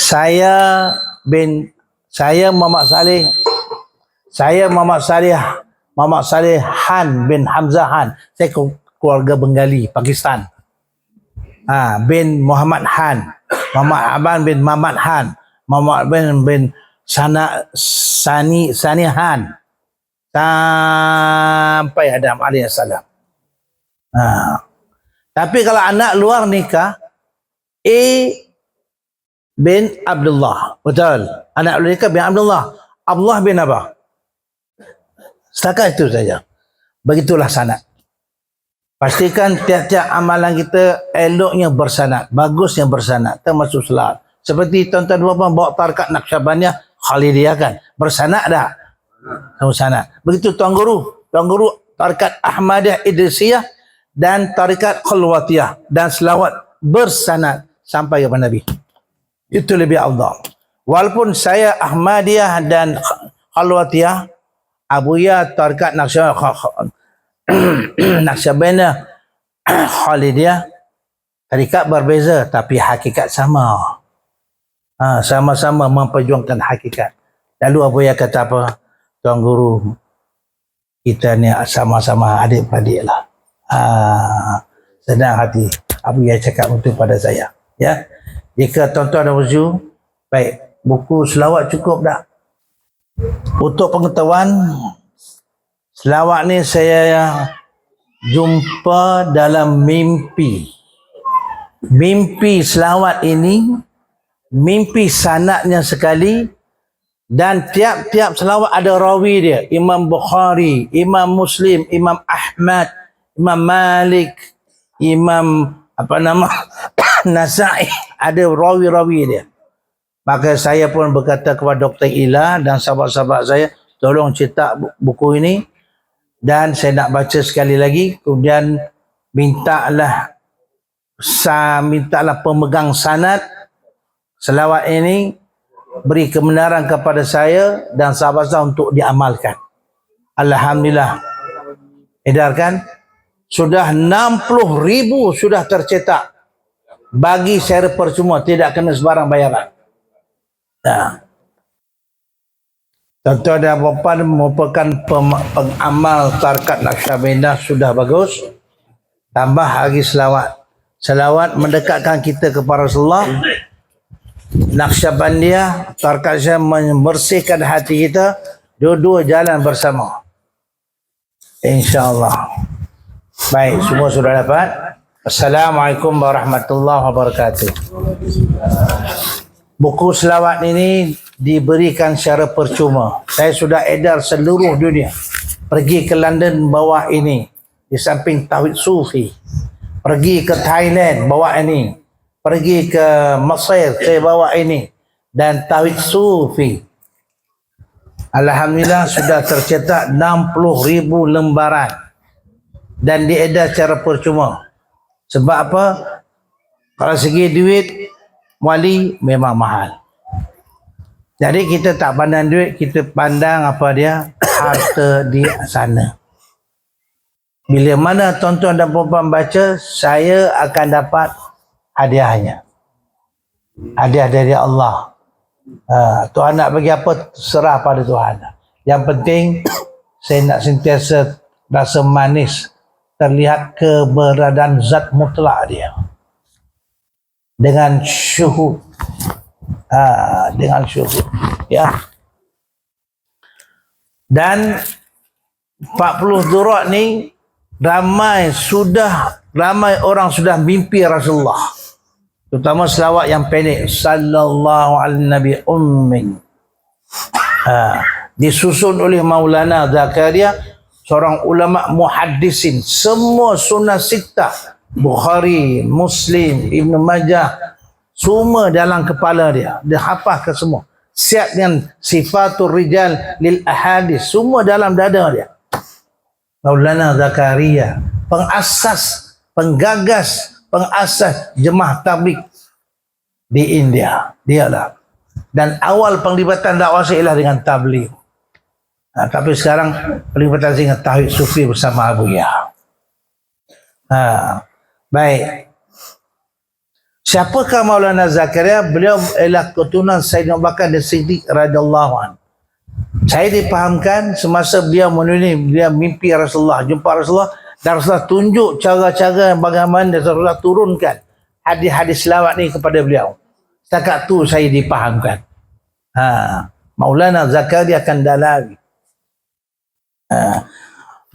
Saya Muhammad Saleh Han bin Hamzah Han. Saya keluarga Bengali, Pakistan. Bin Muhammad Han, Muhammad Aban bin Muhammad Han, Muhammad bin Sani Han, sampai Adam alaihissalam. Tapi kalau anak luar nikah, A bin Abdullah, betul. Anak luar nikah bin Abdullah, Abdullah bin apa? Setakat itu saja. Begitulah sanad. Pastikan tiap-tiap amalan kita eloknya bersanad, bagusnya bersanad, termasuk salat. Seperti tuan-tuan puan bawa tarikat Naqsyabandiyah Khalidiyah kan, bersanad dah. Sanad. Begitu tuan guru tarikat Ahmadiyah Idrisiyah dan tarikat Khalwatiyah dan selawat bersanad sampai kepada Nabi. Itu lebih afdal. Walaupun saya Ahmadiyah dan Khalwatiyah, Abuya tarikat Naqsyabandiyah Khalidiyah, tarikat berbeza tapi hakikat sama. Sama-sama memperjuangkan hakikat. Lalu Abuya kata apa? Tuan guru, kita ni sama-sama adik-beradik lah. Senang hati Abuya cakap itu pada saya. Ya, jika tuan-tuan ada uzu, baik, buku selawat cukup dah. Untuk pengetahuan, selawat ni saya jumpa dalam mimpi. Mimpi selawat ini, mimpi sanadnya sekali, dan tiap-tiap selawat ada rawi dia. Imam Bukhari, Imam Muslim, Imam Ahmad, Imam Malik, Imam Nasa'i, ada rawi-rawi dia. Maka saya pun berkata kepada Dr. Ila dan sahabat-sahabat saya, tolong cetak buku ini dan saya nak baca sekali lagi. Kemudian mintalah pemegang sanad selawat ini beri kebenaran kepada saya dan sahabat saya untuk diamalkan. Alhamdulillah. Edarkan sudah 60,000 sudah tercetak bagi secara percuma, tidak kena sebarang bayaran. Tuan-tuan dan puan merupakan pengamal tarikat Naqsyabandiyah sudah bagus. Tambah lagi selawat. Selawat mendekatkan kita kepada Rasulullah. Naqsyabandiyah tarikat saya membersihkan hati kita. Dua-dua jalan bersama, InsyaAllah. Baik, semua sudah dapat. Assalamualaikum warahmatullahi wabarakatuh. Buku selawat ini diberikan secara percuma. Saya sudah edar seluruh dunia. Pergi ke London bawa ini, di samping Tauhid Sufi. Pergi ke Thailand bawa ini. Pergi ke Mesir saya bawa ini. Dan Tauhid Sufi. Alhamdulillah sudah tercetak 60,000 lembaran. Dan diedar secara percuma. Sebab apa? Kalau segi duit, wali memang mahal. Jadi kita tak pandang duit, kita pandang apa dia, harta di sana. Bila mana tuan-tuan dan puan-puan baca, saya akan dapat hadiahnya. Hadiah dari Allah. Tuhan nak bagi apa, serah pada Tuhan. Yang penting, saya nak sentiasa rasa manis, terlihat keberadaan zat mutlak dia. Dengan syuhud. Dengan syuhud. Ya. Dan 40 durat ni ramai orang sudah mimpi Rasulullah. Terutama selawat yang pendek. Sallallahu alaihi Nabi ummi. Disusun oleh Maulana Zakaria, seorang ulama muhaddisin. Semua sunnah sittah, Bukhari, Muslim, Ibn Majah, semua dalam kepala dia. Dia hafal ke semua. Siap dengan sifatul rijal lil ahadis, semua dalam dada dia. Maulana Zakaria, penggagas jemaah tabligh di India. Dialah. Dan awal penglibatan dakwah saya ialah dengan tabligh. Tapi sekarang penglibatan saya dengan Tauhid Sufi bersama Abuya. Baik. Siapakah Maulana Zakaria? Beliau ialah keturunan Sayyidina Abu Bakar dan Siddiq radhiyallahu anhu. Saya dipahamkan semasa beliau menulis, dia mimpi Rasulullah, jumpa Rasulullah, dan Rasulullah tunjuk cara-cara bagaimana Rasulullah turunkan hadis-hadis selawat ni kepada beliau. Setakat tu saya dipahamkan. Maulana Zakaria akan dalami.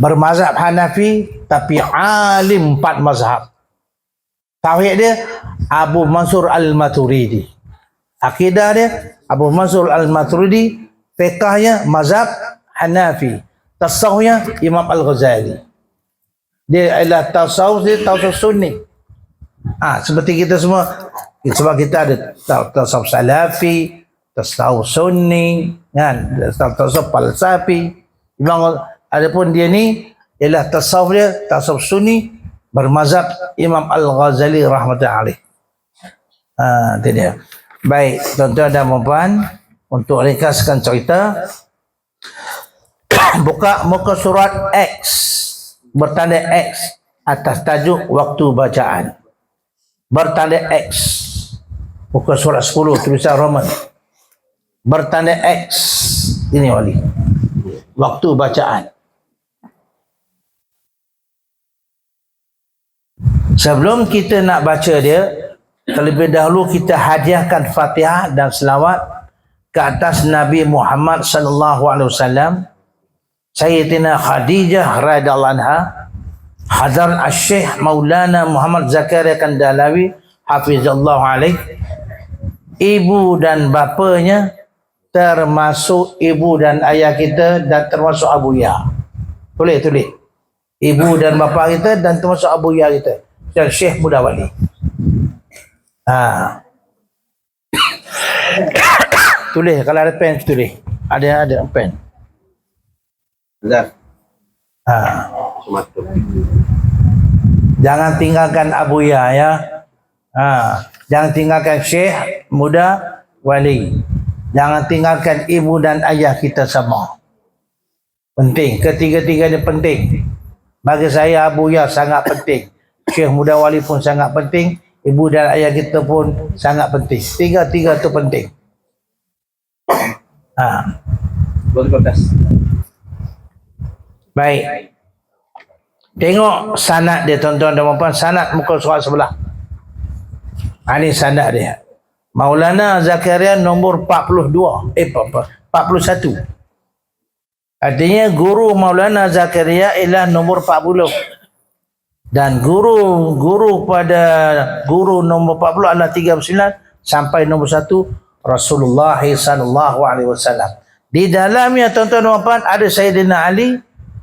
Bermazhab Hanafi tapi alim 4 mazhab. Tauhid dia Abu Mansur Al-Maturidi. Akidah dia Abu Mansur Al-Maturidi. Fiqahnya mazhab Hanafi. Tasawufnya Imam Al-Ghazali. Dia adalah tasawuf, dia tasawuf sunni. Seperti kita semua, sebab kita ada tasawuf salafi, tasawuf sunni, kan, tasawuf falsafi. Adapun dia ni ialah tasawuf dia tasawuf sunni bermazhab Imam Al-Ghazali rahmatullahi alaih. Itu dia. Baik, tuan-tuan dan puan-puan, untuk ringkaskan cerita, buka muka surat X, bertanda X atas tajuk waktu bacaan. Bertanda X, muka surat 10 tulisan Roman. Bertanda X, ini wali. Waktu bacaan. Sebelum kita nak baca dia, terlebih dahulu kita hadiahkan Fatihah dan selawat ke atas Nabi Muhammad sallallahu alaihi wasallam, Sayyidatina Khadijah radhiyallahu anha, Hadrat Asy-Syaikh Maulana Muhammad Zakaria Kandalawi hafizallahu alaih, ibu dan bapanya, termasuk ibu dan ayah kita dan termasuk Abu Ya. Tulis. Ibu dan bapa kita dan termasuk Abu Ya kita. Dan Syekh Mudawali. Tulis, kalau ada pen tulis. Ada pen. Jangan tinggalkan Abu Ya, ya. Jangan tinggalkan Syekh Mudawali. Jangan tinggalkan ibu dan ayah kita sama. Penting, ketiga-tiga ni penting. Bagi saya Abu Ya sangat penting. Syekh Mudawali pun sangat penting. Ibu dan ayah kita pun sangat penting. Tiga-tiga tu penting. Baik. Tengok sanad dia, tuan-tuan dan puan-puan. Sanad muka surat sebelah. Ini sanad dia. Maulana Zakaria nombor 41. Artinya guru Maulana Zakaria ialah nombor 40. Dan guru pada guru nombor 40 adalah 39 sampai nombor 1 Rasulullah sallallahu alaihi wasallam. Di dalamnya, tuan-tuan dan puan, ada Sayyidina Ali,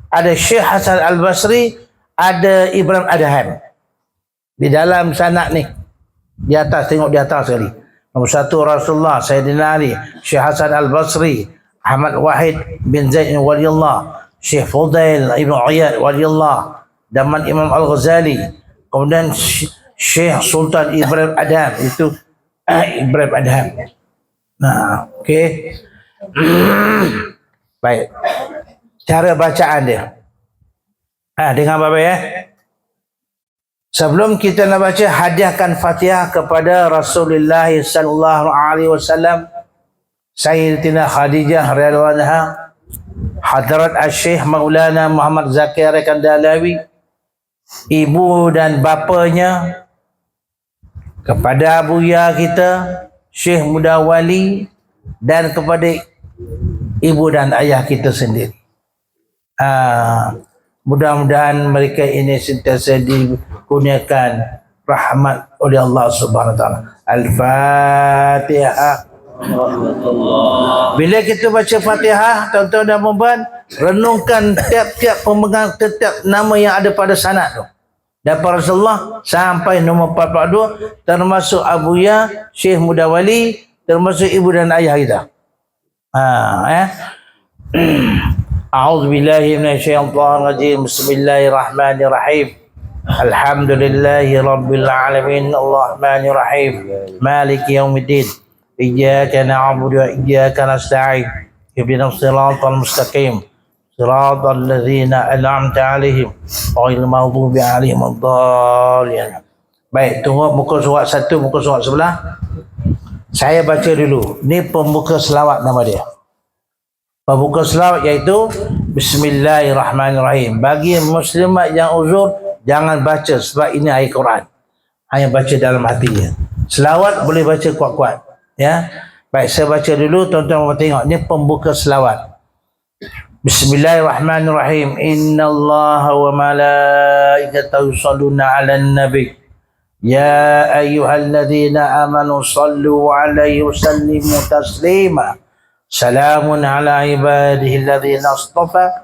ada Syekh Hasan Al-Basri, ada Ibrahim Adham. Di dalam sanad ni. Di atas, tengok di atas sekali. Nombor 1 Rasulullah, Sayyidina Ali, Syekh Hasan Al-Basri, Ahmad Wahid bin Zaid waliyullah, Syekh Fudail Ibn Iyad waliyullah, Daman Imam Al-Ghazali, kemudian Syekh Sultan Ibrahim Adham, itu Ibrahim Adham. Okey. Baik. Cara bacaan dia. Dengar bapak ya. Sebelum kita nak baca, hadiahkan Fatihah kepada Rasulullah sallallahu alaihi wasallam, Sayyidatina Khadijah radhiyallahu anha, Hadrat Asy-Syaikh Maulana Muhammad Zakaria Kandalawi, ibu dan bapanya, kepada Abu Ya kita, Syekh Mudawali, dan kepada ibu dan ayah kita sendiri. Mudah-mudahan mereka ini sentiasa dikurniakan rahmat oleh Allah Subhanahu wa taala. Al-Fatihah. Bila kita baca Fatihah, tuan-tuan dan puan-puan, renungkan tiap-tiap pemegang setiap nama yang ada pada sanad tu. Daripada Rasulullah sampai nombor 42, termasuk Abu Ya, Syekh Mudawali, termasuk ibu dan ayah kita. A'udzu billahi minasyaitonir rajim. Bismillahirrahmanirrahim. Alhamdulillahi rabbil alamin, arrahmanir rahim, maliki yaumiddin. Iyyaka na'budu wa iyyaka nasta'in. Ihdinas siratal mustaqim. Siratal ladzina an'amta 'alaihim ghairil maghdubi 'alaihim wad-dallin. Baik, tunggu muka surat satu, muka surat sebelah. Saya baca dulu. Ni pembuka selawat nama dia. Pembuka selawat iaitu Bismillahirrahmanirrahim. Bagi muslimat yang uzur, jangan baca sebab ini ayat Quran. Hanya baca dalam hatinya. Selawat boleh baca kuat-kuat. Ya. Baik, saya baca dulu, tuan-tuan tengok. Ini pembuka selawat. Bismillahirrahmanirrahim. Innallaha wa malaikatahu yusalluna 'alan nabi. Ya ayyuhalladzina amanu sallu 'alaihi wa sallimu taslima. Salamun 'ala ibadihi alladzina astafa.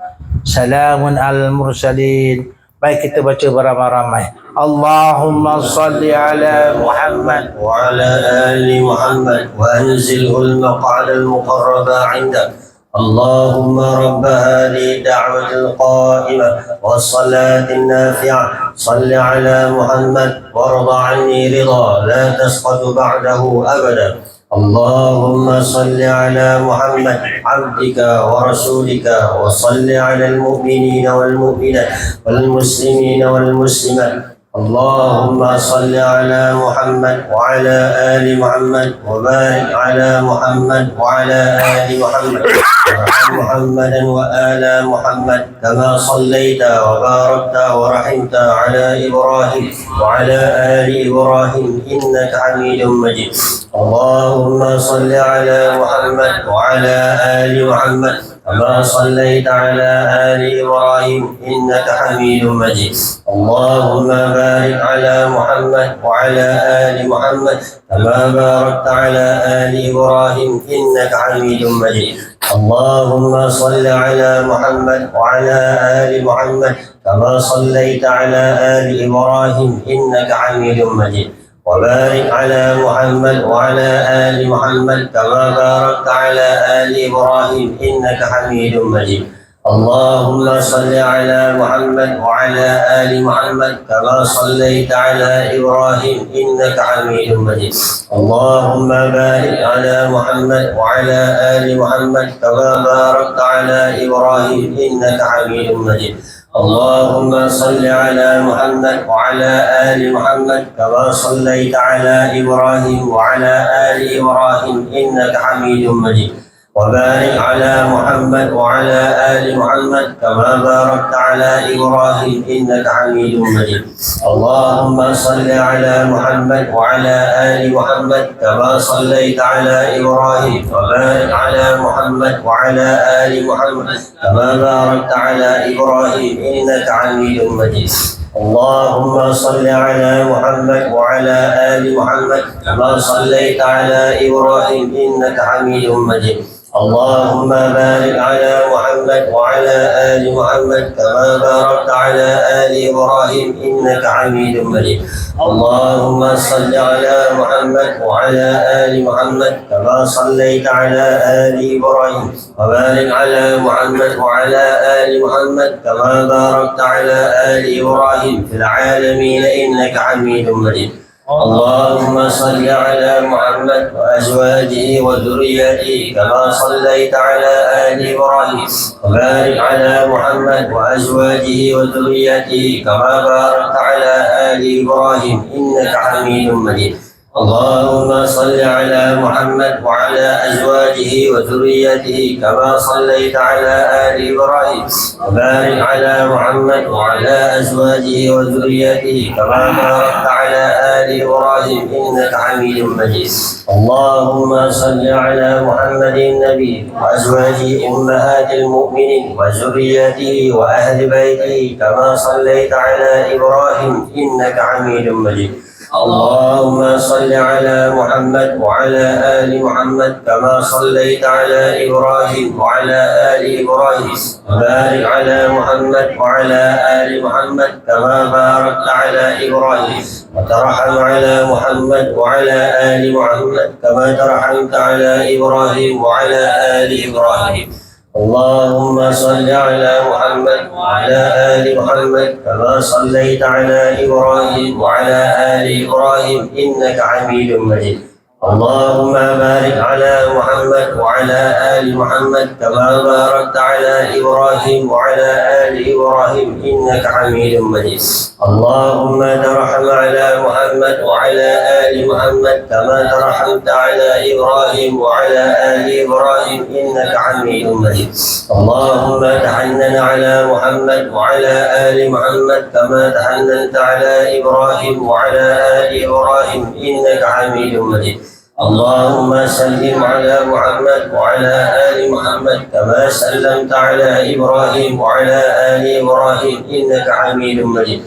Salamun 'alal mursalin. Baik, kita baca beramai-ramai. Allahumma salli ala Muhammad wa ala ali Muhammad wa anzilhu al-maq'ada al-muqarraba 'indak. Allahumma rabb hadhihi da'wati al-qa'imah was-salati an-nafi'ah. Salli ala Muhammad warda 'anni ridha la tasqatu ba'dahu abada. اللهم صل على محمد عبدك ورسولك وصل على المؤمنين والمؤمنات والمسلمين والمسلمات. اللهم صل على محمد وعلى آل محمد وبارك على محمد وعلى آل محمد وارحم محمدا وآل محمد كما صليت وباركت ورحمت على إبراهيم وعلى آل إبراهيم إنك حميد مجيد. اللهم صل على محمد وعلى آل محمد كما صليت على آل إبراهيم إنك حميد مجيد. اللهم بارك على محمد وعلى آل محمد كما باركت على آل إبراهيم إنك حميد مجيد. اللهم صل على محمد وعلى آل محمد كما صليت على آل إبراهيم إنك حميد مجيد. وبارك على محمد وعلى آل محمد كما باركت على آل إبراهيم إنك حميد مجيد. اللهم صل على محمد وعلى آل محمد كما صليت على إبراهيم إنك حميد مجيد. اللهم بارك على محمد وعلى آل محمد كما باركت على إبراهيم إنك حميد مجيد. اللهم صل على محمد وعلى آل محمد كما صليت على إبراهيم وعلى آل إبراهيم إنك حميد مجيد. وبارك على محمد وعلى آل محمد كما باركت على إبراهيم إنك حميد مجيد. اللهم صل على محمد وعلى آل محمد كما صليت على إبراهيم وبارك على محمد وعلى آل محمد كما باركت على إبراهيم إنك حميد مجيد. اللهم صل على محمد وعلى آل محمد كما صليت على إبراهيم إنك حميد مجيد. اللهم بارك على محمد وعلى آل محمد كما باركت على آل إبراهيم إنك حميد مجيد. اللهم صل على محمد وعلى آل محمد كما صليت على آل إبراهيم وبارك على محمد وعلى آل محمد كما باركت على آل إبراهيم في العالمين إنك حميد مجيد. اللهم صل على محمد وأزواجه وذريته كما صليت على آل إبراهيم وبارك على محمد وأزواجه وذريته كما باركت على آل إبراهيم إنك حميد مجيد. اللهم صل على محمد وعلى أزواجه وذريته كما صليت على آل إبراهيم وبارك على محمد وعلى أزواجه وذريته كما باركت على آل إبراهيم إنك حميد مجيد. اللهم صل على محمد النبي وأزواجه أمهات المؤمنين وذريته وأهل بيته كما صليت على إبراهيم إنك حميد مجيد. اللهم صل على محمد وعلى آل محمد كما صليت على إبراهيم وعلى آل إبراهيم وبارك على محمد وعلى آل محمد كما باركت على إبراهيم وترحم على محمد وعلى آل محمد كما ترحمت على إبراهيم وعلى آل إبراهيم. اللهم صل على محمد وعلى آل محمد كما صليت على إبراهيم وعلى آل إبراهيم إنك حميد مجيد. اللهم بارك على محمد وعلى آل آل محمد كما باركت على إبراهيم وعلى آل إبراهيم إنك حميد مجيد اللهم ترحم على محمد وعلى آل محمد كما ترحمت على إبراهيم وعلى آل إبراهيم إنك حميد مجيد اللهم تحنن على محمد وعلى آل محمد كما تحننت على إبراهيم وعلى آل إبراهيم إنك حميد مجيد اللهم سلم على محمد وعلى آل محمد كما سلمت على إبراهيم وعلى آل إبراهيم إنك حميد مجيد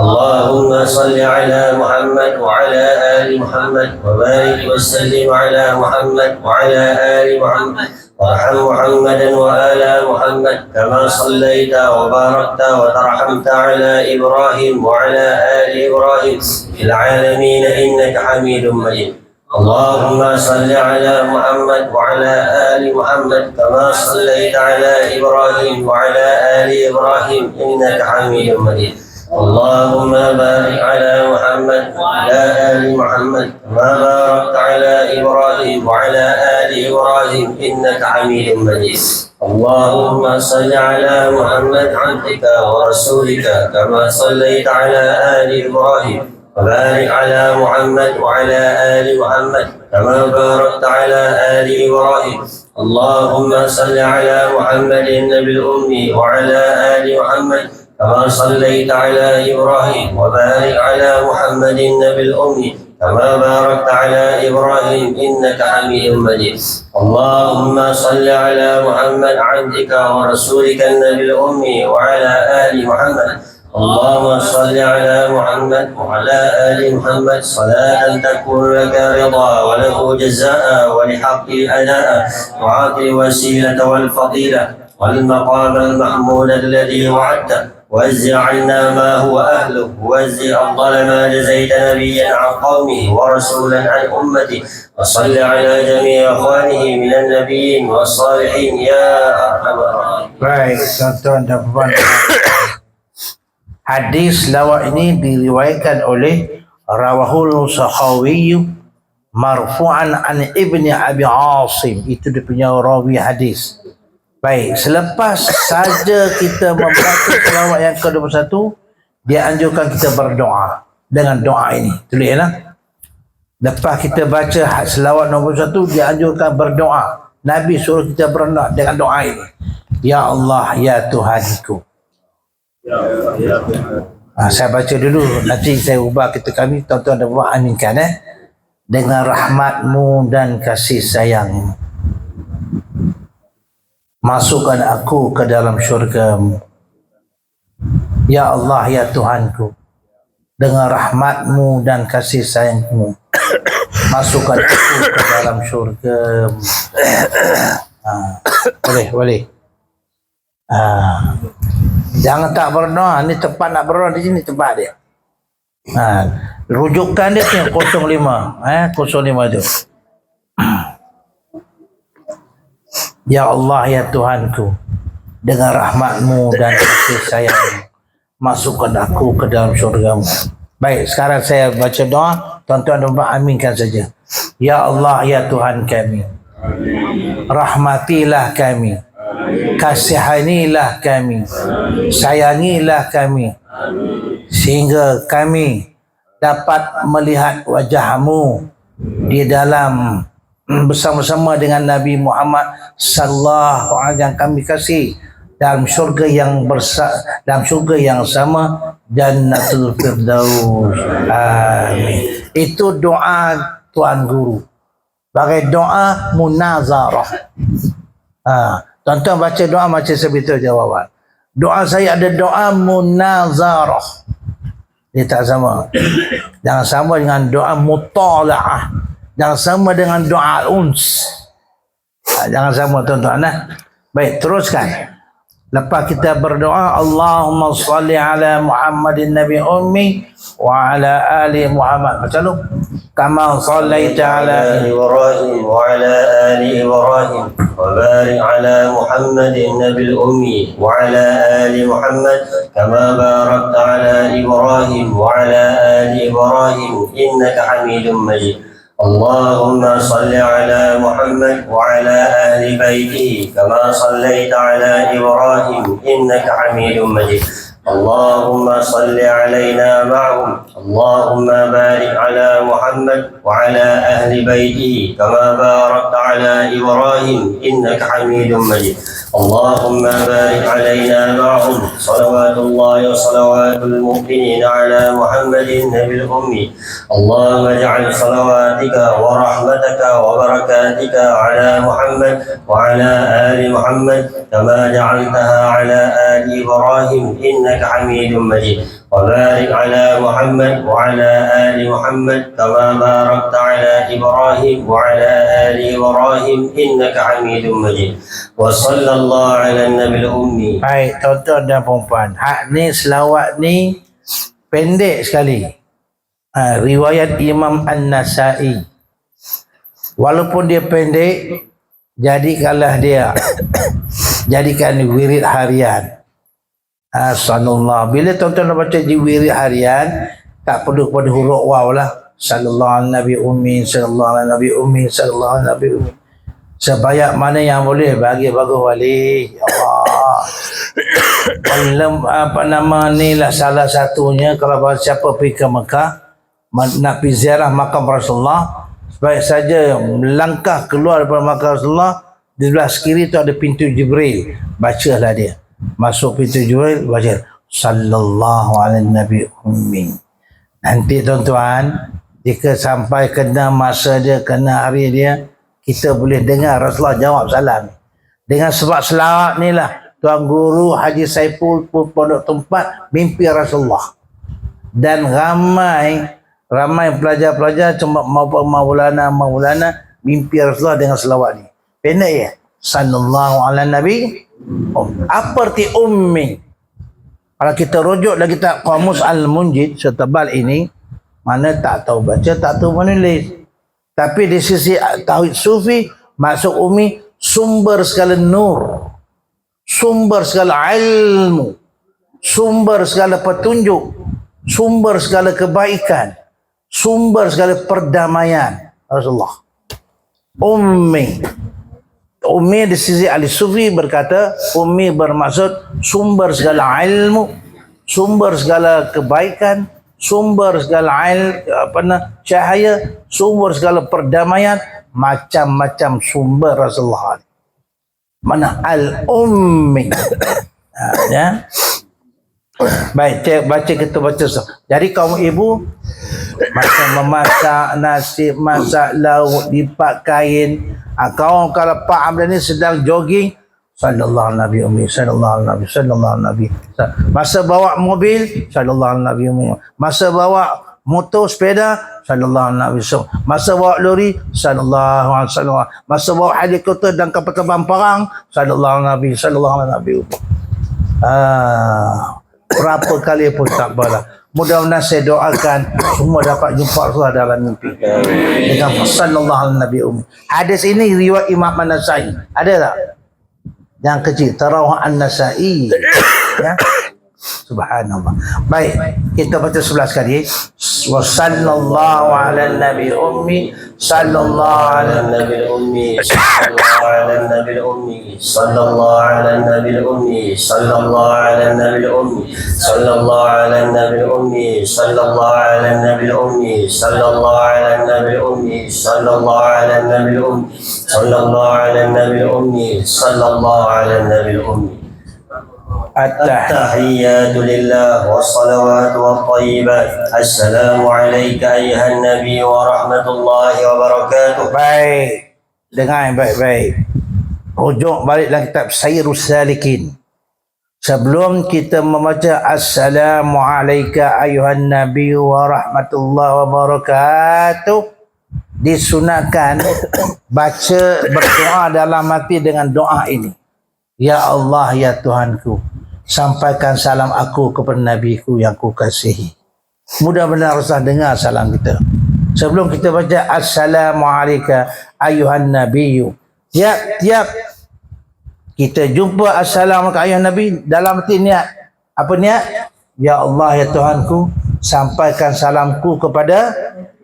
اللهم صل على محمد وعلى آل محمد وبارك وسلم على محمد وعلى آل محمد وارحم محمدا وآل محمد كما صليت وباركت وترحمت على إبراهيم وعلى آل إبراهيم في العالمين إنك حميد مجيد اللهم صل على محمد وعلى آل محمد كما صليت على إبراهيم وعلى آل إبراهيم إنك حميد مجيد اللهم بارك على محمد وعلى آل محمد كما باركت على إبراهيم وعلى آل إبراهيم إنك حميد مجيد اللهم صل على محمد عبدك ورسولك كما صليت على آل إبراهيم وبارك على محمد وعلى آل محمد كما باركت على آل إبراهيم اللهم صل على محمد النبي الأمي وعلى آل محمد كما صليت على إبراهيم وبارك على محمد النبي الأمي كما باركت على إبراهيم إنك حميد مجيد اللهم صل على محمد عبدك ورسولك النبي الأمي وعلى آل محمد اللهم صل على محمد وعلى آل محمد صلاة تكون لك رضا وله جزاء ولحق أداء وعاطي الوسيلة والفضيلة والمقام المحمود الذي وعدته وزع عنا ما هو أهله وزع أفضل ما جزيت نبيا عن قومه ورسولا عن أمته وصل على جميع أخوانه من النبيين والصالحين يا أرحم الراحمين. Baik, tuan-tuan dan puan. Hadis lawak ini diriwayatkan oleh Rawahul Sakhawi marfu'an an Ibni Abi Asim. Itu dia punya rawi hadis. Baik, selepas saja kita membaca selawat yang ke-21, dia anjurkan kita berdoa dengan doa ini. Tulislah. Lepas kita baca selawat nombor 1, dia anjurkan berdoa. Nabi suruh kita berdoa dengan doa ini. Ya Allah, ya Tuhanku. Saya baca dulu, nanti saya ubah kita kami, tuan-tuan dan puan aminkan dengan rahmatmu dan kasih sayangmu, masukkan aku ke dalam syurga-Mu. Ya Allah, ya Tuhanku, dengan rahmatmu dan kasih sayangmu, masukkan aku ke dalam syurga-Mu. Boleh. Jangan tak berdoa. Ni tempat nak berdoa, di sini tempat dia. Rujukan dia ni 05. 05 tu. Ya Allah, ya Tuhanku, dengan rahmatmu dan kasih sayangmu, masukkan aku ke dalam syurga-Mu. Baik, sekarang saya baca doa. Tuan-tuan dan puan aminkan saja. Ya Allah, ya Tuhan kami, rahmatilah kami, kasihanilah kami, sayangilah kami, sehingga kami dapat melihat wajah-Mu di dalam bersama-sama dengan Nabi Muhammad sallallahu alaihi yang kami kasih dalam syurga dalam syurga yang sama, Jannatul Firdaus. Amin. Itu doa Tuan Guru. Bagai doa munazarah. Tuan-tuan baca doa macam sebetul jawapan. Doa saya ada doa munazarah. Dia tak sama. Jangan sama dengan doa mutala'ah. Jangan sama dengan doa uns. Jangan sama tuan-tuan. Baik, teruskan. Lepas kita berdoa, Allahumma salli ala Muhammadin Nabi Ummi wa ala ali Muhammad. Macam tu. Kama sallaita ala إبراهيم وعلى آل إبراهيم وبارك على محمد النبي الأمي وعلى آل محمد كما باركت على إبراهيم وعلى آل إبراهيم إنك حميد مجيد اللهم صل على محمد وعلى آل بيته كما صليت على إبراهيم إنك حميد مجيد. اللهم صل علينا معهم. اللهم بارك على محمد وعلى أهل بيته كما باركت على إبراهيم إنك حميد مجيد. اللهم بارك علينا معهم صلوات الله وصلوات المؤمنين على محمد النبي الأمي. اللهم اجعل صلواتك ورحمتك وبركاتك على محمد وعلى آل محمد كما جعلتها على آل إبراهيم إنك حميد مجيد. وبارك على محمد وعلى آل محمد كما باركت على إبراهيم وعلى آل إبراهيم إنك حميد مجيد. وصلى الله على النبي الأمي. Baik, tuan-tuan dan puan-puan. Hak ni selawat ni pendek sekali. Riwayat Imam An-Nasai. Walaupun dia pendek, jadikanlah dia jadikan wirid harian. Sallallahu. Bila tuan-tuan nak baca di wirid harian, tak perlu pada huruf waw lah. Sallallahu alaihi Nabi Ummi, sallallahu alaihi Nabi Ummi, sallallahu alaihi Nabi Ummi. Sebanyak mana yang boleh bagi bagus wali. Ya Allah. Apa nama ni lah salah satunya kalau siapa pergi ke Mekah nak pergi ziarah makam Rasulullah, sebaik saja melangkah keluar daripada makam Rasulullah, di sebelah kiri tu ada pintu Jibril, bacalah dia. Masuk pintu Jibril, baca sallallahu alaihi Nabi Ummi. Nanti tuan-tuan, jika sampai kena masa dia, kena hari dia, kita boleh dengar Rasulullah jawab salam. Dengan sebab selawat ni lah Tuan Guru Haji Saiful Pondok Tempat mimpi Rasulullah. Dan ramai pelajar-pelajar cuma maulana mimpi Rasulullah dengan selawat ni. Pendek ya. Sallallahu alaihi Nabi. Apa arti ummi? Kalau kita rujuk lagi tak Qamus Al-Munjid setebal ini, mana tak tahu baca, tak tahu menulis. Tapi di sisi tauhid sufi, masuk ummi sumber segala nur, sumber segala ilmu, sumber segala petunjuk, sumber segala kebaikan, sumber segala perdamaian Rasulullah. Ummi. Ummi di sisi ahli sufi berkata, ummi bermaksud sumber segala ilmu, sumber segala kebaikan, sumber segala cahaya, sumber segala perdamaian, macam-macam sumber Rasulullah. Mana al-ummi. Ya. Baik, baca kita baca. Jadi kaum ibu masa memasak nasi, masak lauk, lipat kain, kau kalau Pak Amdan ni sedang jogging, sallallahu alaihi Nabi, sallallahu alaihi Nabi, sallallahu alaihi Nabi. Masa bawa mobil, sallallahu alaihi Nabi. Masa bawa motor sepeda, sallallahu alaihi Nabi. Masa bawa lori, sallallahu alaihi wasallam. Masa bawa helikopter dan kapal terbang perang, sallallahu alaihi Nabi, sallallahu alaihi Nabi. Berapa kali pun tak apalah. Mudah-mudahan saya doakan semua dapat jumpa Rasulullah dalam mimpi. Dengan sallallahu alaihi Nabi. Hadis ini riwayat Imam An-Nasai. Ada tak? Yang kecil, Tarawih An-Nasai. Ya. Subhanallah. Baik, kita baca 11 kali. Wa sallallahu ala nabi ummi, sallallahu ala nabi ummi, sallallahu ala nabi ummi, sallallahu ala nabi ummi, sallallahu ala nabi ummi, sallallahu ala nabi ummi, sallallahu ala nabi ummi, sallallahu ala nabi ummi, sallallahu ala nabi ummi, sallallahu ala nabi ummi, sallallahu ala nabi ummi. التحيات لله والصلوات والطيبات. السلام عليك أيها النبي ورحمة الله وبركاته. Baik, dengar baik-baik. Rujuk balik dalam kitab Sayyirus Salikin. Sebelum kita membaca Assalamu alayka ayuhan nabi wa rahmatullahi wa barakatuh, disunatkan baca berdoa dalam hati dengan doa ini. Ya Allah, ya Tuhanku, sampaikan salam aku kepada nabiku yang ku kasihi. Mudah-mudahan Rasulullah dengar salam kita. Sebelum kita baca Assalamu alayka ayuhan nabiyyu, tiap kita jumpa Assalamu alayka ayuhan nabi, dalam hati niat. Apa niat? Ya Allah, ya Tuhanku, sampaikan salamku kepada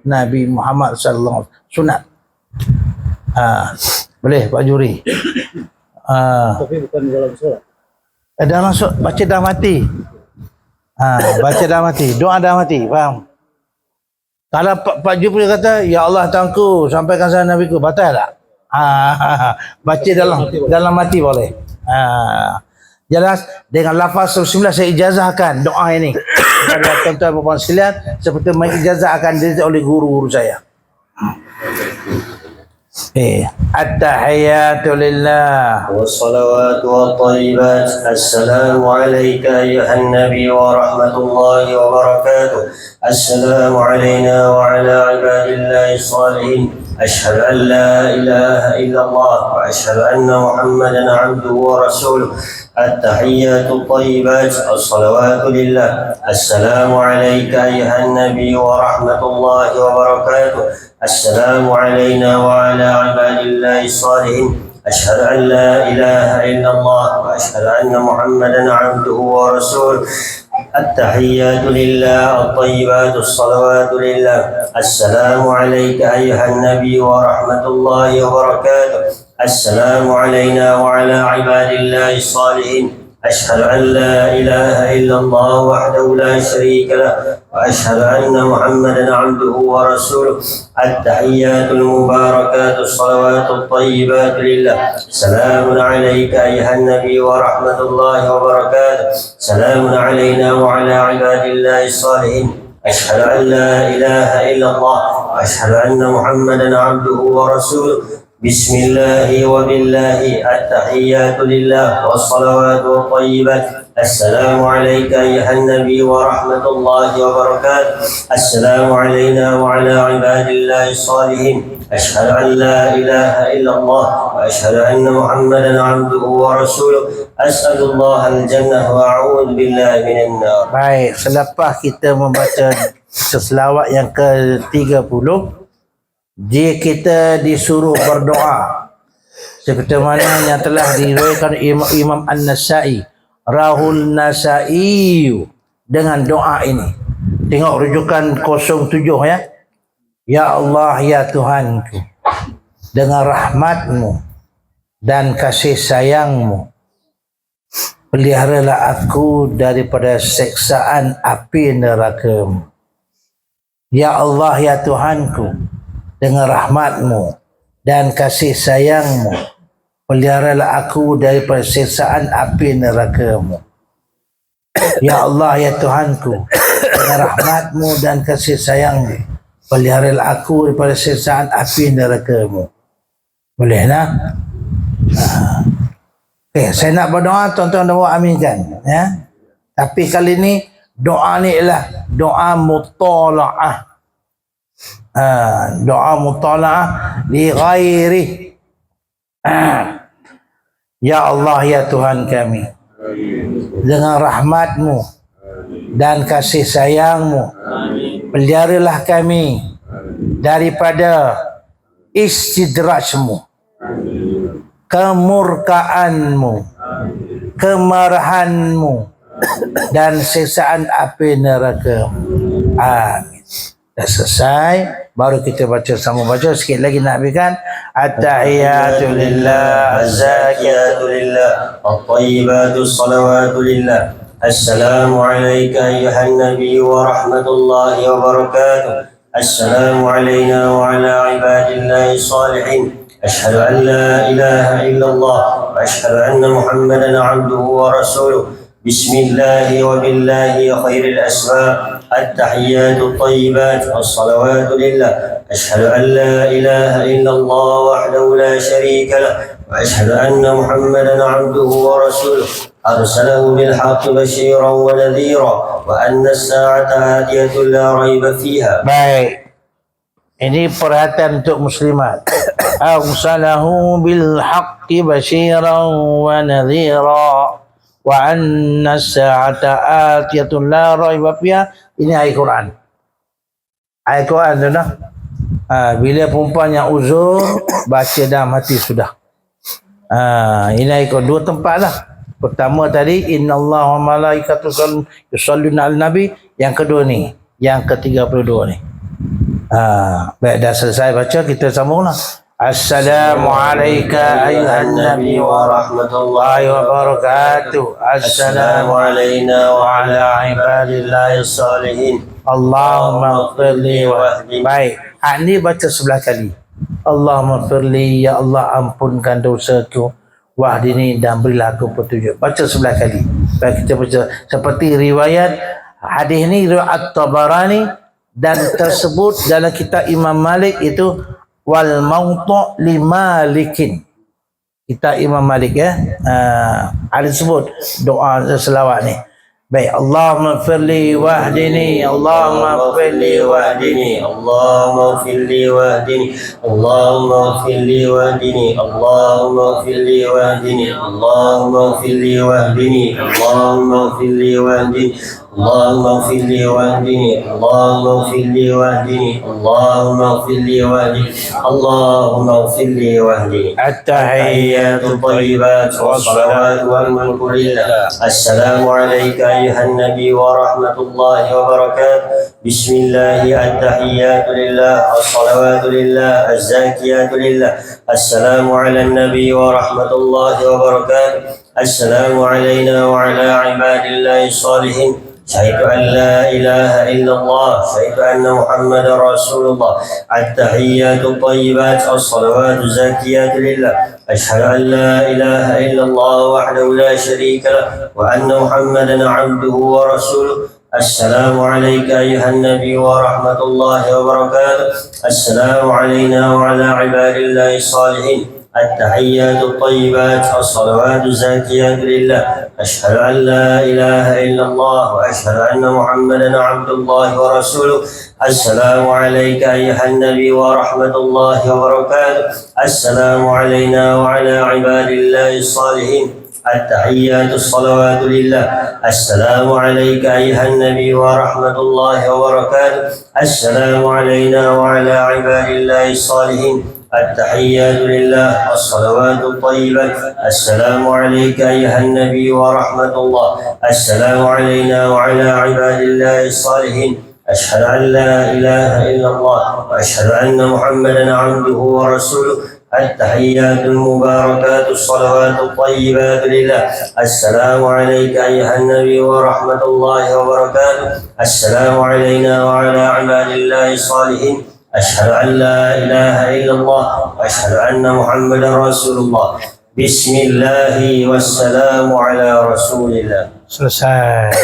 Nabi Muhammad sallallahu alaihi wasallam. Sunat. Boleh Pak Juri. Tapi bukan dalam solat. Dah masuk baca dah mati. Baca dah mati, doa dah mati, faham? Kalau Pak Juri kata, ya Allah Tuhanku, sampaikan salam Nabi ku, batal tak? Baca dalam mati boleh. Jelas dengan lafaz 19 saya ijazahkan doa ini kepada tuan-tuan dan puan sekalian seperti mengijazahkan diri oleh guru-guru saya. At-tahiyatu lillah والصلوات والطيبات السلام عليك أيها النبي ورحمة الله وبركاته السلام علينا وعلى عباد الله الصالحين أشهد أن لا إله إلا الله وأشهد أن محمدا عبده ورسوله التحيات الطيبات الصلوات لله السلام عليك أيها النبي ورحمة الله وبركاته السلام علينا وعلى عباد الله الصالحين أشهد أن لا إله إلا الله وأشهد أن محمدا عبده ورسوله التحيات لله الطيبات الصلوات لله السلام عليك أيها النبي ورحمة الله وبركاته السلام علينا وعلى عباد الله الصالحين أشهد أن لا إله إلا الله وحده لا شريك له وأشهد أن محمدا عبده ورسوله التحيات المباركات الصلوات الطيبات لله سلام عليك أيها النبي ورحمة الله وبركاته سلام علينا وعلى عباد الله الصالحين أشهد أن لا إله إلا الله وأشهد أن محمدا عبده ورسوله بسم الله وبالله التحيات لله والصلوات والطيبات السلام عليك أيها النبي ورحمة الله وبركاته السلام علينا وعلى عباد الله الصالحين أشهد أن لا إله إلا الله وأشهد أن محمدا عبده ورسوله أسأل الله الجنة وأعوذ بالله من النار. Baik, selepas kita membaca selawat yang ke-30, kita disuruh berdoa seperti mana yang telah diriwayatkan Imam An-Nasa'i, Rahul Nasa'i, dengan doa ini. Tengok rujukan 07 ya. Ya Allah ya Tuhanku, dengan rahmatmu dan kasih sayangmu peliharalah aku daripada seksaan api neraka-Mu. Ya Allah ya Tuhanku, dengan rahmatmu dan kasih sayangmu peliharalah aku daripada siksaan api neraka-Mu. Ya Allah ya Tuhanku, dengan rahmatmu dan kasih sayangmu peliharalah aku daripada siksaan api neraka-Mu. Boleh nak? Saya nak berdoa, tuan-tuan dan puan aminkan ya. Tapi kali ni doa ni ialah doa mutala'ah. Doa mutala'ah li ghairi. Ya Allah ya Tuhan kami, dengan rahmatmu dan kasih sayangmu peliharalah kami daripada istidrajmu, kemurkaanmu, kemarahanmu dan siksaan api neraka. Amin. Dah selesai, baru kita baca sama baca sikit lagi nak habiskan. At-tahiyatu lillah, الزاكيات لله الطيبات الصلوات لله السلام عليك أيها النبي ورحمة الله وبركاته السلام علينا وعلى عباد الله الصالحين أشهد أن لا إله إلا الله وأشهد أن محمدا عبده ورسوله بسم الله وبالله خير الأسماء التحيات الطيبات الصلوات لله أشهد أن لا إله إلا الله وحده لا شريك له وأشهد أن محمدا عبده ورسوله أرسله بالحق بشيرا ونذيرا وأن الساعة آتية لا ريب فيها. Baik. Ini perhatian untuk muslimat. Arsalahu bil haqqi basyiran wa nadhira wa anna as-sa'ata atiyatun la raiba fiha. Ini ayat Quran. Ayat Quran tu dah. Bila perempuan yang uzur baca dah mati sudah. Ini ayat Quran. Dua tempat lah. Pertama tadi innallaha wa malaikatahu yusholluna 'alan nabi. Yang kedua ni, yang ke-32 ni. Baik, dah selesai baca, kita sambunglah. Assalamualaikum ayuhan Nabi wa rahmatullahi wa barakatuh. السلام علينا وعلى عباد الله الصالحين. Allahumma firli wa baik. Ini baca 11 kali. Allahumma firli, ya Allah ampunkan dosaku, wahdini, dan berilah aku petunjuk. Baca 11 kali. Baik, kita baca seperti riwayat hadis ni riwayat Tabarani, dan tersebut dalam kitab Imam Malik itu wal mautu' li Malikin. Kita Imam Malik ya. Ada sebut doa selawat ni. Baik, Allahumma firli wahdini, Allahumma firli wahdini, اللهم اغفر لي واهدني اللهم اغفر لي واهدني اللهم اغفر لي واهدني اللهم اغفر لي واهدني اللهم اغفر لي واهدني اللهم اغفر لي واهدني اللهم اغفر لي واهدني اللهم اغفر لي واهدني اللهم اغفر لي واهدني. التحيات الطيبات والصلوات والملك لله. السلام عليك أيها النبي ورحمة الله وبركاته. بسم الله. التحيات لله الصلوات لله الزاكيات لله. السلام على النبي ورحمة الله وبركاته. السلام علينا وعلى عباد الله الصالحين. شهدت أن لا إله إلا الله شهدت أن محمد رسول الله. التحيات الطيبات الصلوات الزاكيات لله. أشهد أن لا إله إلا الله وحده لا شريك له وأن محمدا عبده ورسوله. السلام عليك أيها النبي ورحمة الله وبركاته. السلام علينا وعلى عباد الله الصالحين. التحيات الطيبات الصلوات الزاكيات لله. أشهد أن لا إله إلا الله وأشهد أن محمدا عبد الله ورسوله. السلام عليك أيها النبي ورحمة الله وبركاته. السلام علينا وعلى عباد الله الصالحين. التحيات الصلوات لله. السلام عليك أيها النبي ورحمة الله وبركاته. السلام علينا وعلى عباد الله الصالحين. التحيات لله الصلوات الطيبة. السلام عليك أيها النبي ورحمة الله. السلام علينا وعلى عباد الله الصالحين. أشهد أن لا إله إلا الله وأشهد أن محمدا عبده ورسوله. التحيات المباركات الصلوات الطيبات لله. السلام عليك أيها النبي ورحمة الله وبركاته. السلام علينا وعلى عباد الله الصالحين. أشهد أن لا إله إلا الله وأشهد أن محمدا رسول الله. بسم الله والسلام على رسول الله. Selesai.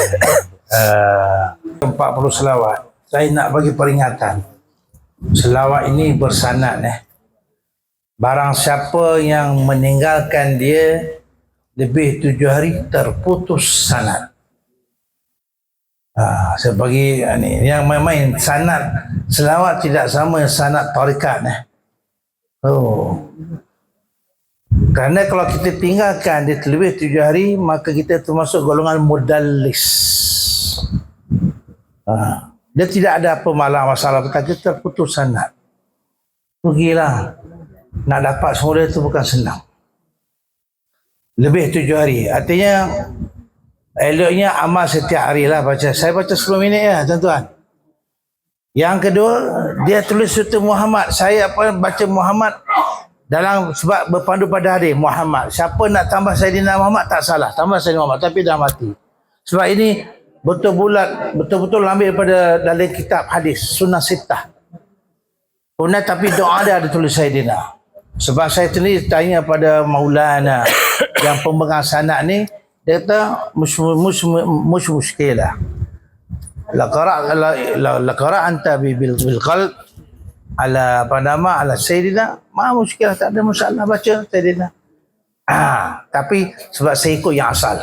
40 selawat. Saya nak bagi peringatan. Selawat ini bersanad Barang siapa yang meninggalkan dia lebih 7 hari terputus sanad. Saya bagi ni yang main sanad selawat tidak sama sanad tarikat Kerana kalau kita tinggalkan dia lebih 7 hari, maka kita termasuk golongan mudallis. Dia tidak ada apa masalah, kita terputus sanad. Pergilah. Nak dapat semula itu bukan senang. Lebih 7 hari. Artinya eloknya amal setiap hari lah baca. Saya baca 10 minit ya tuan-tuan. Yang kedua, dia tulis serta Muhammad. Saya baca Muhammad dalam sebab berpandu pada hadis Muhammad. Siapa nak tambah Sayyidina Muhammad tak salah. Tambah Sayyidina Muhammad tapi dah mati. Sebab ini betul-betul ambil daripada dalam kitab hadis Sunnah Sittah. Tapi doa dia ada tulis Sayyidina. Sebab saya sendiri tanya pada Maulana yang pemegang sanad ni, dia kata muskilah. La qara anta bil qalb ala ala Sayyidina, ma muskilah, tak ada masalah baca Sayyidina. Tapi sebab saya ikut yang asal.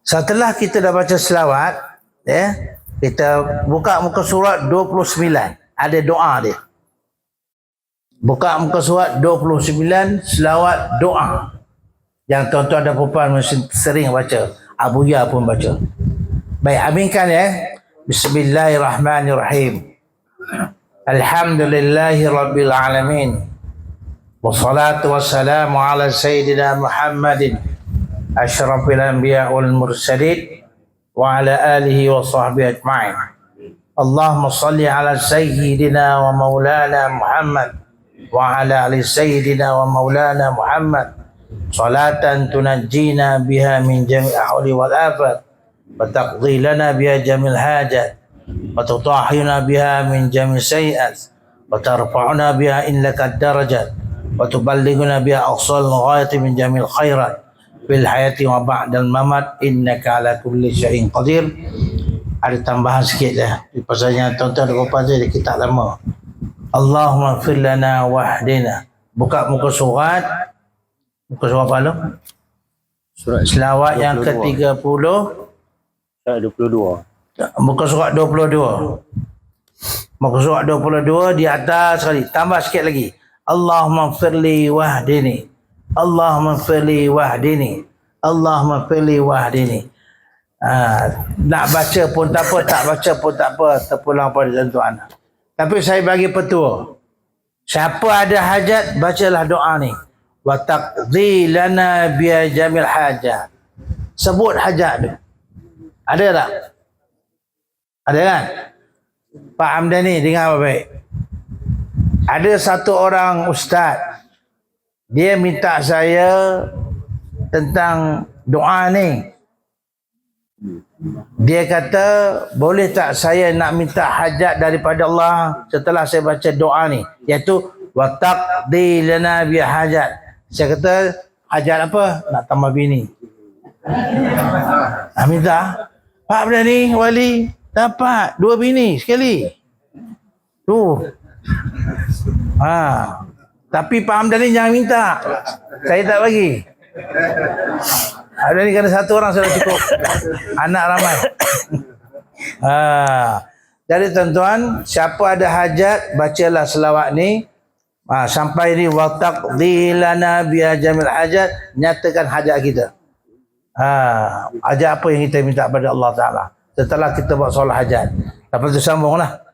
Setelah kita dah baca selawat, kita buka muka surat 29, ada doa dia. Buka muka surat 29, selawat doa. Yang tuan-tuan dan puan mesti sering baca. Abu Ya pun baca. Baik, aminkan Bismillahirrahmanirrahim. Alhamdulillahi Rabbil Alamin. Wassalatu wassalamu ala Sayyidina Muhammadin Ashrafil Anbiya wal Mursalin wa ala alihi wa sahbihi ajma'in. Allahumma salli ala sayyidina wa maulana Muhammad wa ala ali sayyidina wa maulana Muhammad salatan tunajjina biha min jami'il ahwali wal afat wa taqdi lana biha jami'il hajat wa tutahhiruna biha min jami'is sayyi'at wa tarfa'una biha indaka darajat wa tuballighuna biha aqsal ghayati min jami'il khairat fil hayati wa ba'dal mamat innaka ala kulli syai'in qadir. Ada tambahan sikit dah. Pasalnya tuan-tuan dan puan saya kita lama. Allahumma fir lana wahdina. Buka muka surat. Muka surat apa lu? Surat Selawat yang 22. ke-30. Surat 22. Muka surat 22. Muka surat 22 di atas sekali. Tambah sikit lagi. Allahumma firli wahdini. Allahumma firli wahdini. Allahumma firli wahdini. Nak baca pun tak apa, tak baca pun tak apa, terpulang pada tuan-tuan. Tapi saya bagi petua. Siapa ada hajat, bacalah doa ni. Wa taqdi lana bi jamil hajat. Sebut hajat tu. Ada tak? Ada kan? Pak Hamdani dengar baik. Ada satu orang ustaz. Dia minta saya tentang doa ni. Dia kata, boleh tak saya nak minta hajat daripada Allah setelah saya baca doa ni, iaitu wa taqdi lana bi hajat. Saya kata, hajat apa? Nak tambah bini. Minta. Pak Berani wali dapat 2 bini sekali. Tu. Tapi Pak Hamdani jangan minta. Saya tak bagi. Ada ni kena 1 orang sudah cukup. Anak ramai. Jadi tuan-tuan, siapa ada hajat, bacalah selawat ni. Sampai ni wa taqdi lana bi jamil hajat, nyatakan hajat kita. Hajat apa yang kita minta kepada Allah Taala setelah kita buat solat hajat. Lepas tu sambunglah.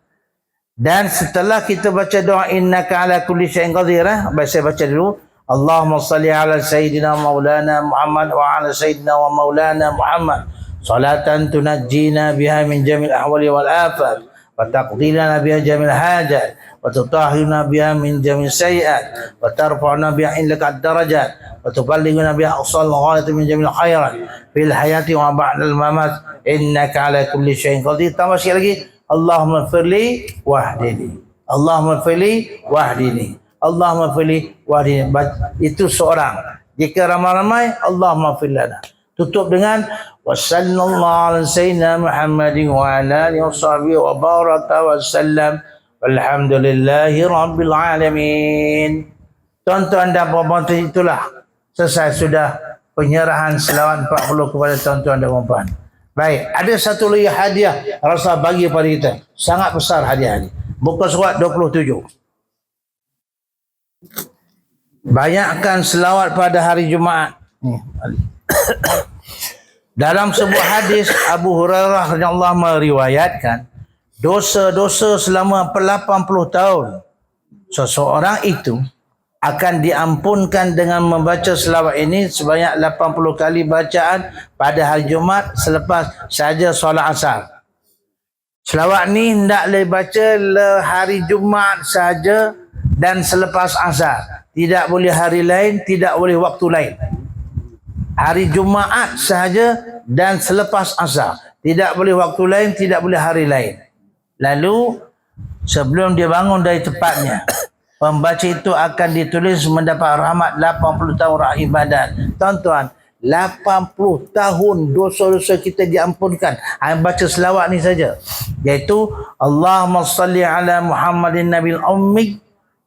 Dan setelah kita baca doa innaka ala kulli syai'in qadir, saya baca dulu. Allahumma salli ala sayyidina maulana Muhammad wa ala sayyidina wa maulana Muhammad salatan tunajjina biha min jamil ahwali wal afat wa taqdi lana biha jamil hajat wa tutahhiruna biha min jamil sayyi'at wa tarfa'una biha indaka darajat wa tuballighuna biha aqsal ghayati min jamil khairat fil hayati wa ba'dal mamat innaka ala kulli syai'in qadir. Tambah sekali lagi, Allahumma firli wahdini. Allahumma firli wahdini. Allahumma firli wahdini. Itu seorang. Jika ramai-ramai, Allahumma fir lana. Tutup dengan wa sallallahu ala sayyidina Muhammadin wa ala alihi wa sahbihi wa baraka wa sallam walhamdulillahi rabbil alamin. Tuan-tuan dan puan-puan, itulah selesai sudah penyerahan selawat 40 kepada tuan-tuan dan puan-puan. Baik, ada satu lagi hadiah rasa bagi pada kita. Sangat besar hadiah ni. Buka surat 27. Banyakkan selawat pada hari Jumaat. Dalam sebuah hadis, Abu Hurairah radhiyallahu meriwayatkan dosa-dosa selama 80 tahun seseorang itu akan diampunkan dengan membaca selawat ini sebanyak 80 kali bacaan pada hari Jumaat selepas saja solat asar. Selawat ni hendaklah baca hari Jumaat saja dan selepas asar. Tidak boleh hari lain, tidak boleh waktu lain. Hari Jumaat sahaja dan selepas asar. Tidak boleh waktu lain, tidak boleh hari lain. Lalu sebelum dia bangun dari tempatnya, pembaca itu akan ditulis mendapat rahmat 80 tahun ibadat. Tuan-tuan, 80 tahun dosa-dosa kita diampunkan. Baca selawat ni saja. Iaitu Allahumma salli ala Muhammadin nabil ummi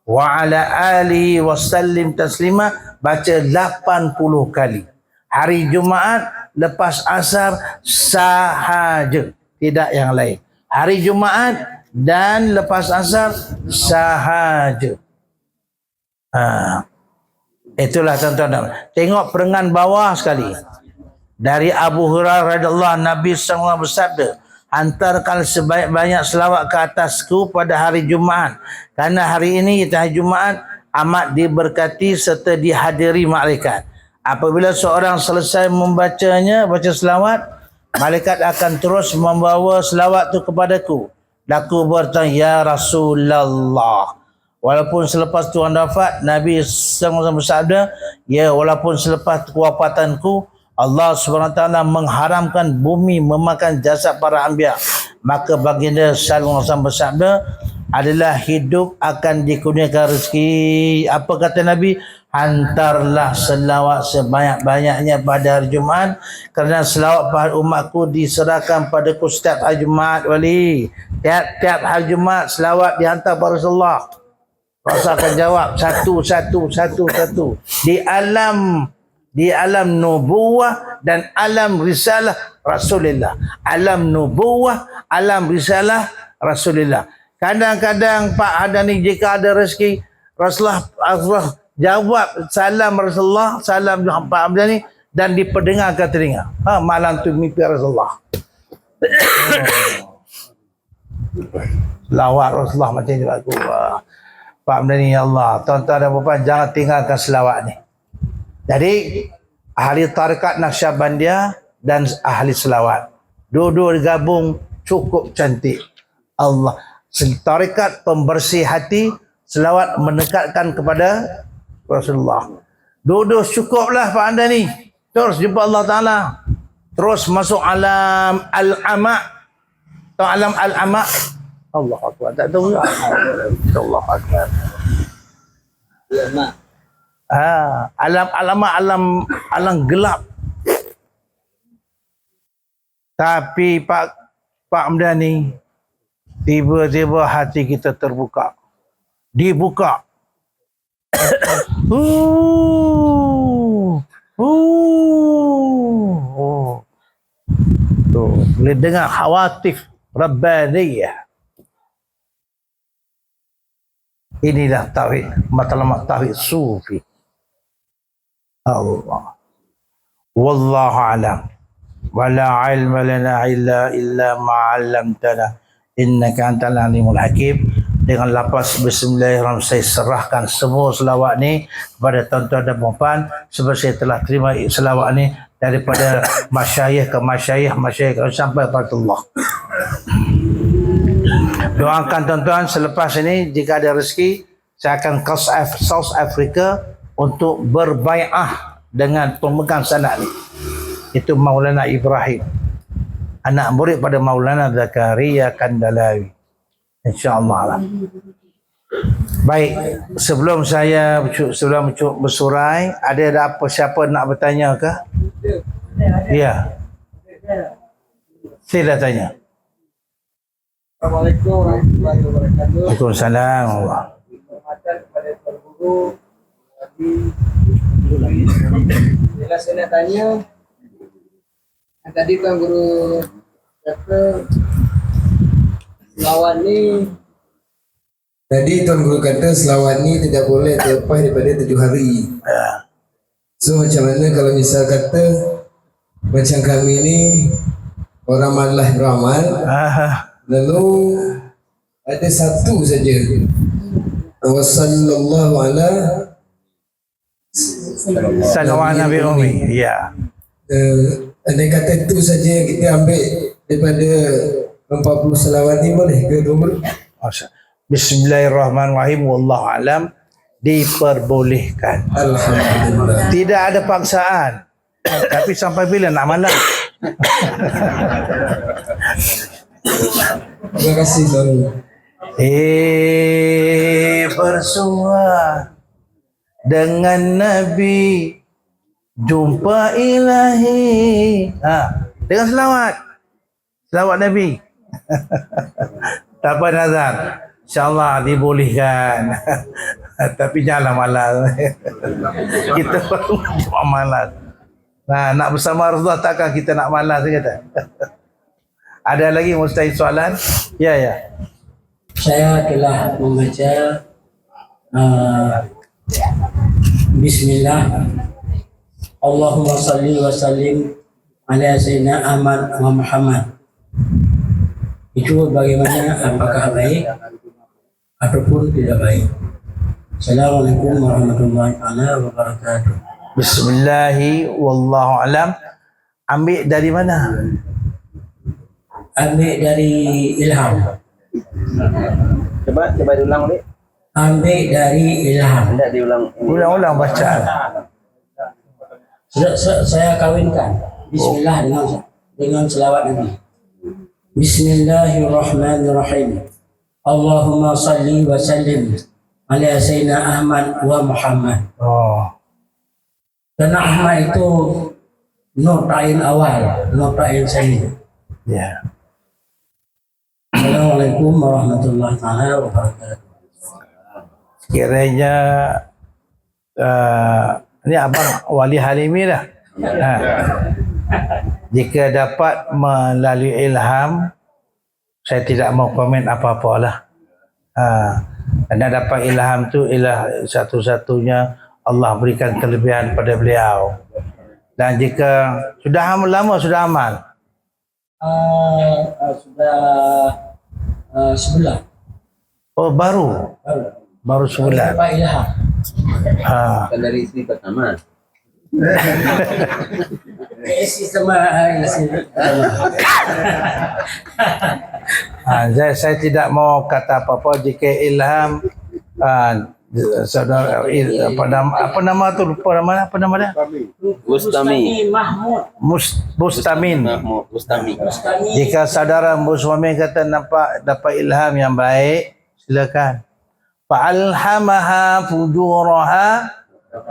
wa ala alihi wa sallim taslima. Baca 80 kali. Hari Jumaat lepas asar sahaja, tidak yang lain. Hari Jumaat dan lepas asar sahaja. Itulah tuan-tuan. Tengok perengan bawah sekali. Dari Abu Hurairah radhiyallahu anhu, Nabi SAW bersabda, hantarkan sebanyak selawat ke atasku pada hari Jumaat, kerana hari ini hari Jumaat amat diberkati serta dihadiri malaikat. Apabila seorang selesai membacanya, baca selawat, malaikat akan terus membawa selawat itu kepadaku Laku bertanya, ya Rasulullah. Walaupun selepas Tuhan wafat, Nabi SAW bersabda, ya walaupun selepas kewafatanku, Allah SWT mengharamkan bumi memakan jasad para anbiya. Maka baginda SAW bersabda, adalah hidup akan dikurniakan rezeki. Apa kata Nabi? Hantarlah selawat sebanyak-banyaknya pada hari Jumaat, kerana selawat pada umatku diserahkan padaku setiap hari Jumaat wali. Tiap-tiap hari Jumaat selawat dihantar pada Rasulullah. Rasul akan jawab satu. Di alam nubuwah dan alam risalah Rasulullah. Alam nubuwah, alam risalah Rasulullah. Kadang-kadang Pak Hadani jika ada rezeki, Rasulullah jawab salam Rasulullah, salam Pak Hadani, dan diperdengarkan telinga. Malam tu mimpi Rasulullah. Selawat Rasulullah macam tu aku. Pak Hadani, ya Allah, tuan-tuan dan puan, jangan tinggalkan selawat ni. Jadi ahli tarekat Naqsyabandiyah dan ahli selawat, dua-dua digabung cukup cantik. Allah, tarekat pembersih hati, selawat mendekatkan kepada Rasulullah. Dua-dua cukuplah Pak Anda ni. Terus jumpa Allah Ta'ala. Terus masuk alam al-ama. Tahu alam al-ama? Allah Akbar. Tak tahu tak? Allah Akbar. Alam al-ama, alam gelap. Tapi Pak Hamdani, tiba-tiba hati kita terbuka. Dibuka. Boleh dengar khawatif Rabbaniyah. Inilah tauhid, matlamat tauhid sufi. Allah. Wallahu alam. Wala ilma lana illa ma 'allamtana innaka antal alimul hakim. Dengan lafaz bismillahirrahmanirrahim saya serahkan semua selawat ni kepada tuan-tuan dan puan, sebab saya telah terima selawat ni daripada masyayikh ke masyayikh sampai kepada Allah. Doakan tuan-tuan selepas ini jika ada rezeki saya akan ke South Africa untuk berbai'ah dengan pemegang sanad ni. Itu Maulana Ibrahim, anak murid pada Maulana Zakaria Kandalawi. InsyaAllah lah. Baik, sebelum bersurai, ada apa siapa nak bertanya ke? Ya. Sila tanya. Assalamualaikum warahmatullahi wabarakatuh. Waalaikumsalam. Hormatan kepada Tuan Guru. Bila saya nak tanya, tadi Tuan Guru kata selawat ni, Tuan Guru kata selawat ni tidak boleh terlepas daripada 7 hari. So macam mana kalau misal kata macam kami ni orang malas beramal, lalu ada satu saja, wa sallallahu ala Salawat Nabi Umi. Ya. andai kata itu saja kita ambil daripada 40 selawat ni, boleh ke Tuan Guru? Bismillahirrahmanirrahim. Wallahu alam. Diperbolehkan. Alhamdulillah. Tidak ada paksaan. Tapi sampai bila nak malam? Terima kasih Tuan Guru. Bersua dengan Nabi, jumpa ilahi. Dengan selawat Nabi. Tak apa nazar, InsyaAllah dibolehkan. Tapi janganlah malas. Kita buat malas. Nak bersama Rasulullah, takkan kita nak malas kata. Ada lagi mustahil soalan? Ya. Saya telah membaca Bismillah, Allahumma salli wa sallim ala Sayyidina Ahmad wa Muhammad. Itu bagaimana, apakah baik ataupun tidak baik? Assalamualaikum warahmatullahi wabarakatuh. Bismillahi wallahu alam. Ambil dari mana? Ambil dari ilham. Coba diulang ni. Ambil dari ilham. Tidak diulang. Ulang-ulang bacaan. Saya kawinkan. Bismillah dengan selawat Nabi. Bismillahirrahmanirrahim. Allahumma salli wa sallim ala Sayyidina Ahmad wa Muhammad. Oh. Karena Ahmad itu nur ta'in awal, nur ta'in sani. Ya. Assalamualaikum warahmatullahi taala wabarakatuh. Kiranya ni abang Wali Halimi dah. Jika dapat melalui ilham, saya tidak mau komen apa-apa lah. Karena dapat ilham tu ialah satu-satunya Allah berikan kelebihan pada beliau. Dan jika sudah lama sudah amal. Sudah sebulan. Oh baru sebulan. Dapat ilham. Kan dari istri pertama. Saya tidak mau kata apa-apa jika ilham saudara apa nama tu lupa apa nama dia? Bustami. Bustamin. Bustami. Jika saudara Bustami kata nampak dapat ilham yang baik, silakan. Fa'alhamaha fujuraha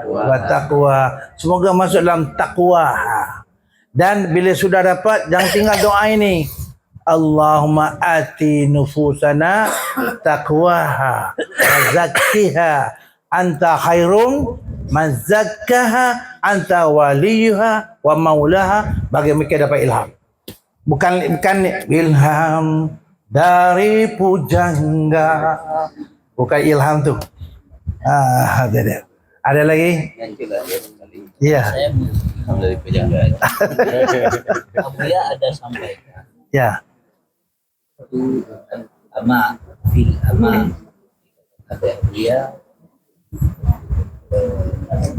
wa taqwa. Semoga masuk dalam takwa. Dan bila sudah dapat, jangan tinggal doa ini. Allahumma ati nufusana taqwaha wa zakkiha anta khairum man zakkaha anta waliyuha wa maulaha. Bagi mereka dapat ilham. Bukan ilham dari pujangga. Bukan ilham tu. Ada lagi? Iya. Dari pejangga. Abuya ada sampaikan. Ya. Itu ama ada dia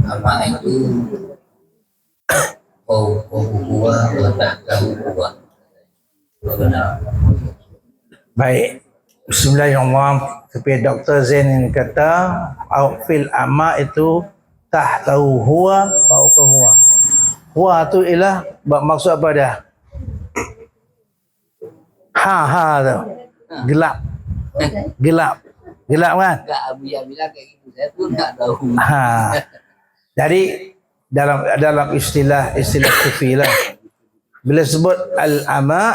ama itu huwa wa tahtahu huwa. Benar. Baik. Bismillahirrahmanirrahim. Tapi Dr. Zain ini kata fil ama itu tahtahu huwa fauqa huwa. Huwa tu ialah maksud apa dia? Ha tu. Gelap. Gelap kan? Enggak Abu yang bilang kayak gitu. Saya pun enggak tahu. Jadi dalam istilah sufi lah. Bila sebut al-ama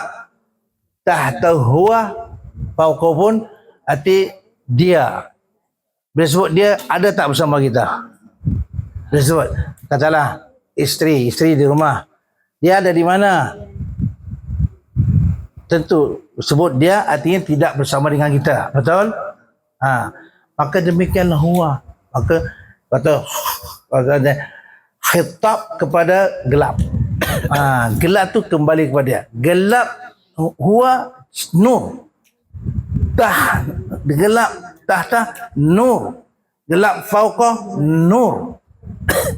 tahtahu huwa fauqa pun arti dia. Bila sebut dia ada tak bersama kita? Bila sebut katalah isteri di rumah. Dia ada di mana? Tentu sebut dia artinya tidak bersama dengan kita. Betul? Maka demikianlah huwa. Maka kata khitab kepada gelap. Gelap tu kembali kepada dia. Gelap huwa nur. Gelap tahta nur. Gelap fauqa nur.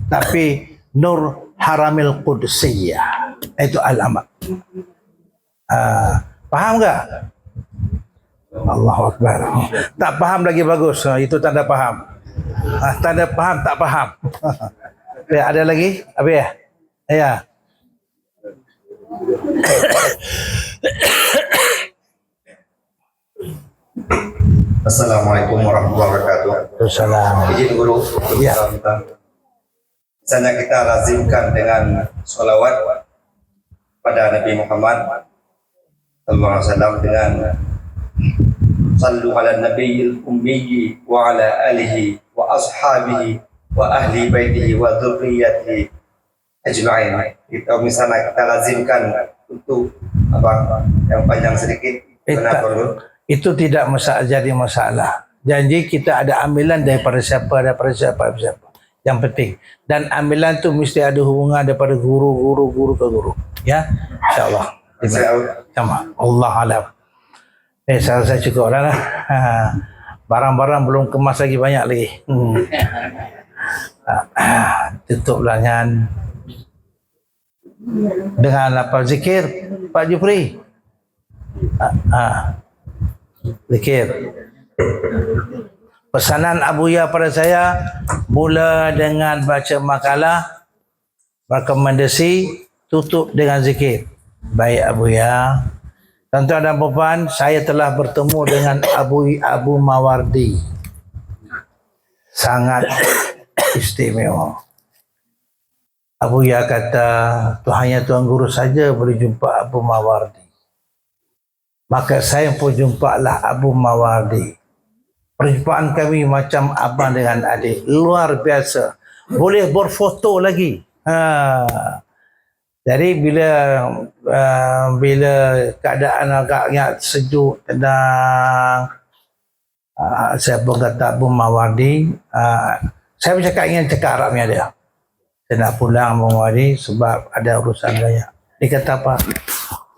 Tapi nur haramil qudsiyah. Itu alamat. Faham tak? Allahu Akbar. Tak faham lagi bagus. Itu tanda faham. Tanda faham tak faham. Ya, ada lagi? Apa ya? Ya. Assalamualaikum warahmatullahi wabarakatuh. Assalamualaikum. Izin guru. Ya. Misalnya kita lazimkan dengan sholawat pada Nabi Muhammad sallallahu alaihi wasallam dengan sallu ala nabiyil ummi wa ala alihi wa ashabihi wa ahli baitihi wa dzurriyyatihi ajma'in. Kita misalnya kita lazimkan untuk apa yang panjang sedikit. Itu tidak jadi masalah. Janji kita ada ambilan daripada siapa. Yang penting. Dan ambilan tu mesti ada hubungan daripada guru ke guru. Ya, insyaAllah. Sama. Allah alam. Saya rasa cukup lah. Barang-barang belum kemas lagi banyak lagi. Tutuplah dengan apa zikir Pak Jufri. Zikir. Pesanan Abuya pada saya, mula dengan baca makalah, rekomendasi, tutup dengan zikir. Baik Abuya. Tuan-tuan dan puan, saya telah bertemu dengan Abu Mawardi. Sangat istimewa. Abuya kata, hanya Tuan Guru saja boleh jumpa Abu Mawardi. Maka saya pun jumpalah Abu Mawardi. Perjumpaan kami macam abang dengan adik. Luar biasa. Boleh berfoto lagi. Jadi bila keadaan agaknya sejuk, tenang, saya pun kata Abu Mawardi, saya ingin cakap Arabnya dia. Saya nak pulang Abu Mawardi sebab ada urusan banyak. Dia kata apa?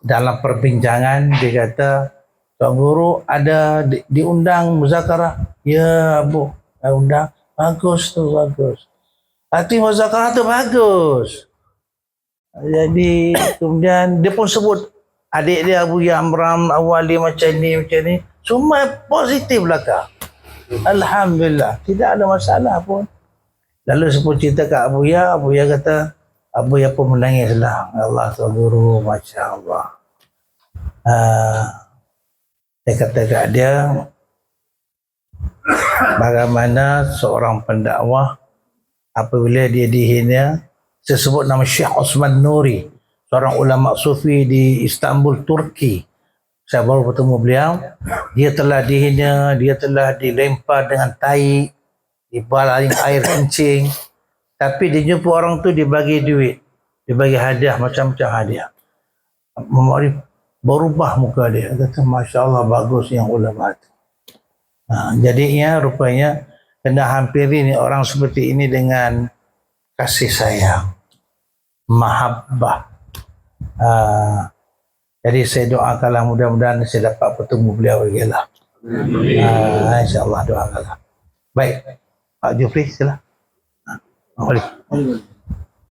Dalam perbincangan dia kata, Tuan Guru ada diundang muzakarah. Ya Abu, undang. Bagus tu, bagus. Hati muzakarah tu bagus. Jadi kemudian dia pun sebut adik dia Abu Amram Awali macam ni. Semua positif belaka. Alhamdulillah, tidak ada masalah pun. Lalu sebut cerita kat Abuya kata, Abuya pun menangislah. Allah Tuan Guru, Masya Allah. Saya kata kat dia, bagaimana seorang pendakwah apabila dia dihina. Saya sebut nama Syekh Osman Nuri, seorang ulama sufi di Istanbul, Turki. Saya baru bertemu beliau. Dia telah dihina, dia telah dilempar dengan tai, dibaling air kencing. Tapi dia jumpa orang tu, dia bagi duit, dia bagi hadiah, macam-macam hadiah. Berubah muka dia. Dia kata, Masya Allah, bagus yang ulama tu. Jadinya rupanya kena hampiri ni orang seperti ini dengan kasih sayang, mahabbah. Jadi saya doakanlah mudah-mudahan saya dapat bertemu beliau lagi lah. InsyaAllah doakanlah. Baik, Pak Jufri sila. Boleh.